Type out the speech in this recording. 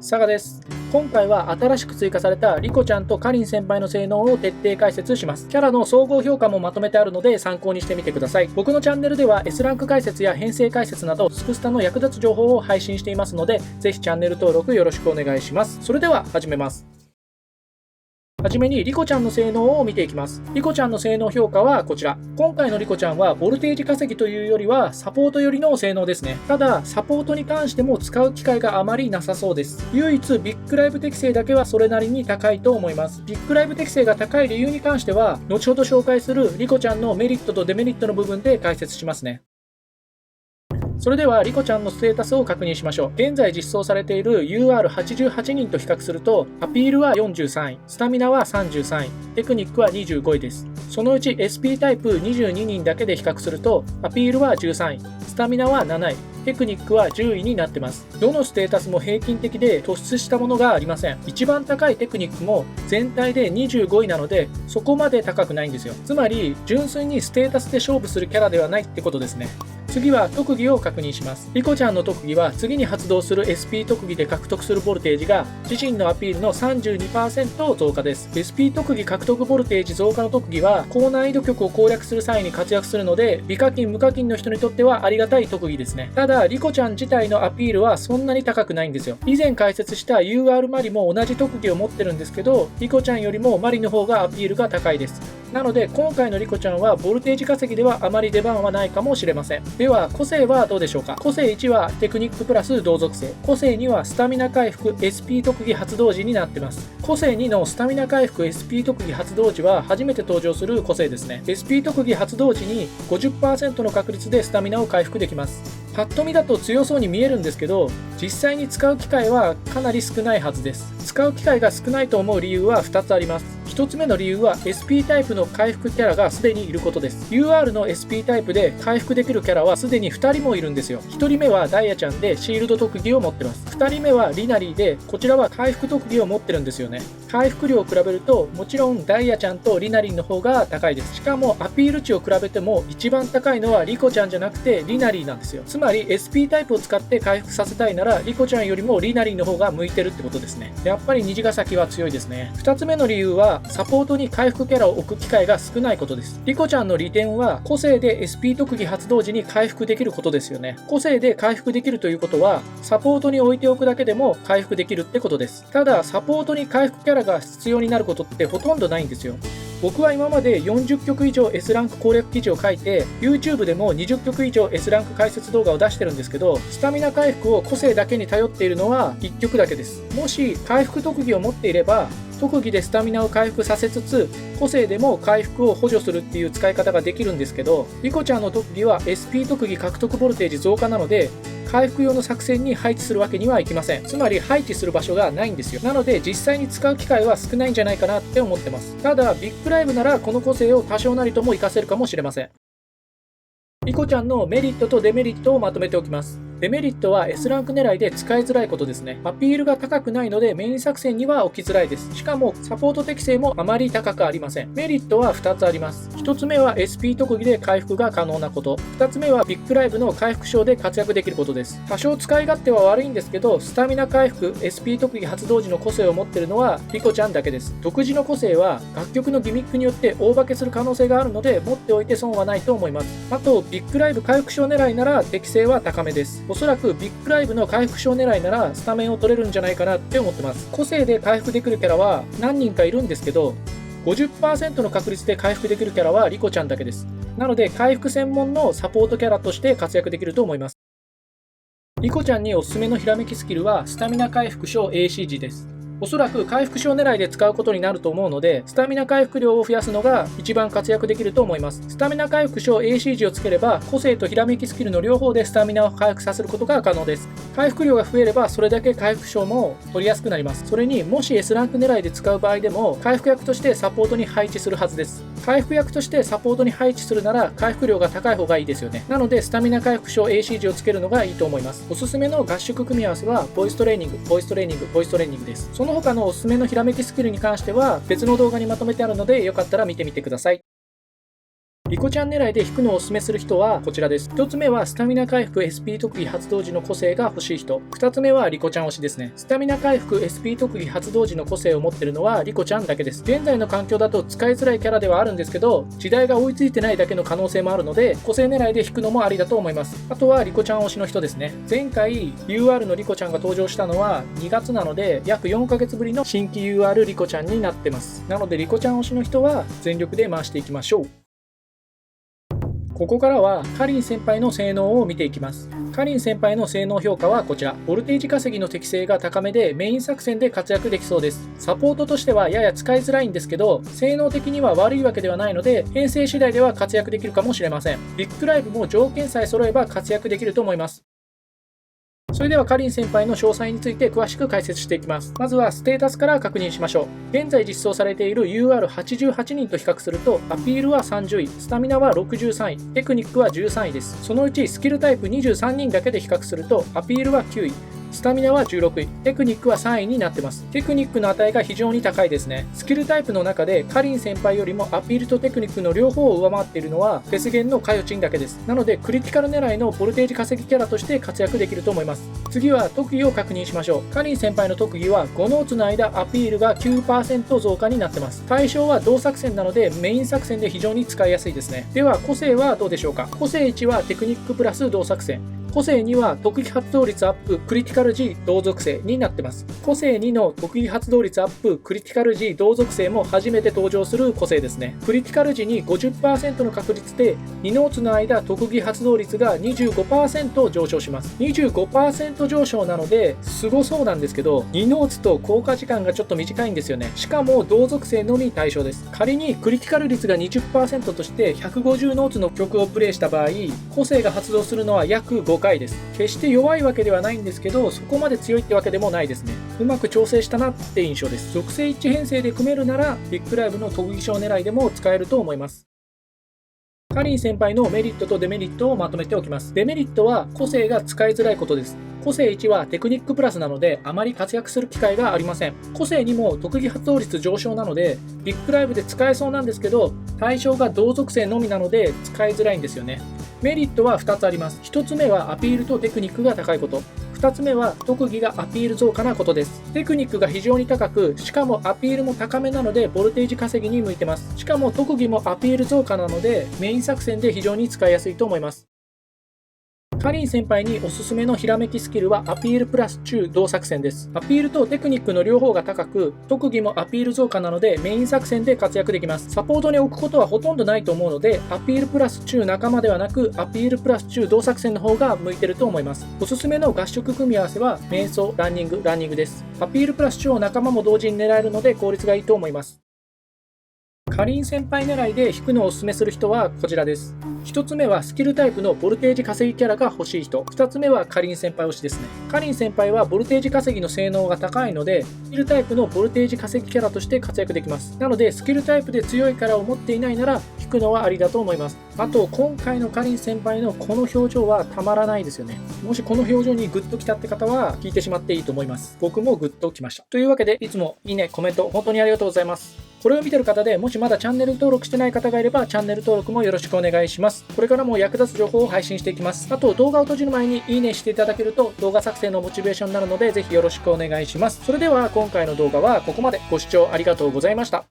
佐賀です。今回は新しく追加されたリコちゃんとかりん先輩の性能を徹底解説します。キャラの総合評価もまとめてあるので参考にしてみてください。僕のチャンネルでは S ランク解説や編成解説などスクスタの役立つ情報を配信していますので、ぜひチャンネル登録よろしくお願いします。それでは始めます。はじめにリコちゃんの性能を見ていきます。リコちゃんの性能評価はこちら。今回のリコちゃんはボルテージ稼ぎというよりはサポート寄りの性能ですね。ただサポートに関しても使う機会があまりなさそうです。唯一ビッグライブ適性だけはそれなりに高いと思います。ビッグライブ適性が高い理由に関しては後ほど紹介するリコちゃんのメリットとデメリットの部分で解説しますね。それではリコちゃんのステータスを確認しましょう。現在実装されている UR88 人と比較すると、アピールは43位、スタミナは33位、テクニックは25位です。そのうち SP タイプ22人だけで比較すると、アピールは13位、スタミナは7位、テクニックは10位になってます。どのステータスも平均的で突出したものがありません。一番高いテクニックも全体で25位なので、そこまで高くないんですよ。つまり、純粋にステータスで勝負するキャラではないってことですね。次は特技を確認します。リコちゃんの特技は次に発動する SP 特技で獲得するボルテージが自身のアピールの 32% 増加です。SP 特技獲得ボルテージ増加の特技は高難易度局を攻略する際に活躍するので、美課金無課金の人にとってはありがたい特技ですね。ただリコちゃん自体のアピールはそんなに高くないんですよ。以前解説した UR マリも同じ特技を持ってるんですけど、リコちゃんよりもマリの方がアピールが高いです。なので今回のリコちゃんはボルテージ稼ぎではあまり出番はないかもしれません。では個性はどうでしょうか。個性1はテクニックプラス同属性、個性2はスタミナ回復 SP 特技発動時になってます。個性2のスタミナ回復 SP 特技発動時は初めて登場する個性ですね。 SP 特技発動時に 50% の確率でスタミナを回復できます。パッと見だと強そうに見えるんですけど、実際に使う機会はかなり少ないはずです。使う機会が少ないと思う理由は2つあります。1つ目の理由は SP タイプの回復キャラがすでにいることです。 UR の SP タイプで回復できるキャラはすでに2人もいるんですよ。1人目はダイヤちゃんでシールド特技を持ってます。2人目はリナリーで、こちらは回復特技を持ってるんですよね。回復量を比べるともちろんダイヤちゃんとリナリンの方が高いです。しかもアピール値を比べても一番高いのはリコちゃんじゃなくてリナリーなんですよ。つまり SP タイプを使って回復させたいならリコちゃんよりもリナリーの方が向いてるってことですね。やっぱり虹ヶ崎は強いですね。2つ目の理由はサポートに回復キャラを置く機会が少ないことです。リコちゃんの利点は個性で SP 特技発動時に回復できることですよね。個性で回復できるということはサポートに置いておくだけでも回復できるってことです。ただサポートに回復キャラが必要になることってほとんどないんですよ。僕は今まで40曲以上 S ランク攻略記事を書いて YouTube でも20曲以上 S ランク解説動画を出してるんですけど、スタミナ回復を個性だけに頼っているのは1曲だけです。もし回復特技を持っていれば特技でスタミナを回復させつつ個性でも回復を補助するっていう使い方ができるんですけど、リコちゃんの特技は SP 特技獲得ボルテージ増加なので回復用の作戦に配置するわけにはいきません。つまり配置する場所がないんですよ。なので実際に使う機会は少ないんじゃないかなって思ってます。ただビッグライブならこの個性を多少なりとも活かせるかもしれません。リコちゃんのメリットとデメリットをまとめておきます。デメリットは S ランク狙いで使いづらいことですね。アピールが高くないのでメイン作戦には置きづらいです。しかもサポート適性もあまり高くありません。メリットは2つあります。1つ目は SP 特技で回復が可能なこと。2つ目はビッグライブの回復賞で活躍できることです。多少使い勝手は悪いんですけど、スタミナ回復 SP 特技発動時の個性を持っているのはリコちゃんだけです。独自の個性は楽曲のギミックによって大化けする可能性があるので持っておいて損はないと思います。あとビッグライブ回復賞狙いなら適性は高めです。おそらくビッグライブの回復賞狙いならスタメンを取れるんじゃないかなって思ってます。個性で回復できるキャラは何人かいるんですけど 50% の確率で回復できるキャラはリコちゃんだけです。なので回復専門のサポートキャラとして活躍できると思います。リコちゃんにおすすめのひらめきスキルはスタミナ回復賞 AC 時です。おそらく回復賞狙いで使うことになると思うので、スタミナ回復量を増やすのが一番活躍できると思います。スタミナ回復賞 AC 値をつければ、個性とひらめきスキルの両方でスタミナを回復させることが可能です。回復量が増えれば、それだけ回復賞も取りやすくなります。それにもし S ランク狙いで使う場合でも、回復役としてサポートに配置するはずです。回復役としてサポートに配置するなら、回復量が高い方がいいですよね。なので、スタミナ回復賞 AC 値をつけるのがいいと思います。おすすめの合宿組み合わせは、ボイストレーニング、ボイストレーニング、ボイストレーニングです。その他のおすすめのひらめきスキルに関しては別の動画にまとめてあるのでよかったら見てみてください。リコちゃん狙いで引くのをおすすめする人はこちらです。1つ目はスタミナ回復 SP 特技発動時の個性が欲しい人。2つ目はリコちゃん推しですね。スタミナ回復 SP 特技発動時の個性を持っているのはリコちゃんだけです。現在の環境だと使いづらいキャラではあるんですけど、時代が追いついてないだけの可能性もあるので、個性狙いで引くのもありだと思います。あとはリコちゃん推しの人ですね。前回 UR のリコちゃんが登場したのは2月なので、約4ヶ月ぶりの新規 UR リコちゃんになってます。なのでリコちゃん推しの人は全力で回していきましょう。ここからはカリン先輩の性能を見ていきます。カリン先輩の性能評価はこちら。ボルテージ稼ぎの適性が高めでメイン作戦で活躍できそうです。サポートとしてはやや使いづらいんですけど、性能的には悪いわけではないので、編成次第では活躍できるかもしれません。ビッグライブも条件さえ揃えば活躍できると思います。それではカリン先輩の詳細について詳しく解説していきます。まずはステータスから確認しましょう。現在実装されている UR88 人と比較すると、アピールは30位、スタミナは63位、テクニックは13位です。そのうちスキルタイプ23人だけで比較すると、アピールは9位、スタミナは16位、テクニックは3位になってます。テクニックの値が非常に高いですね。スキルタイプの中でカリン先輩よりもアピールとテクニックの両方を上回っているのはフェスゲンのカヨチンだけです。なのでクリティカル狙いのボルテージ稼ぎキャラとして活躍できると思います。次は特技を確認しましょう。カリン先輩の特技は5ノーツの間アピールが 9% 増加になってます。対象は同作戦なのでメイン作戦で非常に使いやすいですね。では個性はどうでしょうか。個性1はテクニックプラス同作戦。個性2は特技発動率アップクリティカル G 同属性になってます。個性2の特技発動率アップクリティカル G 同属性も初めて登場する個性ですね。クリティカル時に 50% の確率で2ノーツの間特技発動率が 25% 上昇します。25% 上昇なのですごそうなんですけど、2ノーツと効果時間がちょっと短いんですよね。しかも同属性のみ対象です。仮にクリティカル率が 20% として150ノーツの曲をプレイした場合、個性が発動するのは約5回です。決して弱いわけではないんですけど、そこまで強いってわけでもないですね。うまく調整したなって印象です。属性一致編成で組めるならビッグライブの特技賞狙いでも使えると思います。カリン先輩のメリットとデメリットをまとめておきます。デメリットは個性が使いづらいことです。個性1はテクニックプラスなのであまり活躍する機会がありません。個性2も特技発動率上昇なのでビッグライブで使えそうなんですけど、対象が同属性のみなので使いづらいんですよね。メリットは2つあります。1つ目はアピールとテクニックが高いこと。2つ目は特技がアピール増加なことです。テクニックが非常に高く、しかもアピールも高めなのでボルテージ稼ぎに向いてます。しかも特技もアピール増加なのでメイン作戦で非常に使いやすいと思います。カリン先輩におすすめのひらめきスキルはアピールプラス中同作戦です。アピールとテクニックの両方が高く、特技もアピール増加なのでメイン作戦で活躍できます。サポートに置くことはほとんどないと思うので、アピールプラス中仲間ではなくアピールプラス中同作戦の方が向いてると思います。おすすめの合宿組み合わせは瞑想、ランニングです。アピールプラス中を仲間も同時に狙えるので効率がいいと思います。カリン先輩狙いで引くのをおすすめする人はこちらです。1つ目はスキルタイプのボルテージ稼ぎキャラが欲しい人。2つ目はカリン先輩推しですね。カリン先輩はボルテージ稼ぎの性能が高いので、スキルタイプのボルテージ稼ぎキャラとして活躍できます。なのでスキルタイプで強いキャラを持っていないなら引くのはありだと思います。あと今回のカリン先輩のこの表情はたまらないですよね。もしこの表情にグッときたって方は聞いてしまっていいと思います。僕もグッときました。というわけでいつもいいね、コメント本当にありがとうございます。これを見てる方でもしまだチャンネル登録してない方がいればチャンネル登録もよろしくお願いします。これからも役立つ情報を配信していきます。あと動画を閉じる前にいいねしていただけると動画作成のモチベーションになるのでぜひよろしくお願いします。それでは今回の動画はここまで。ご視聴ありがとうございました。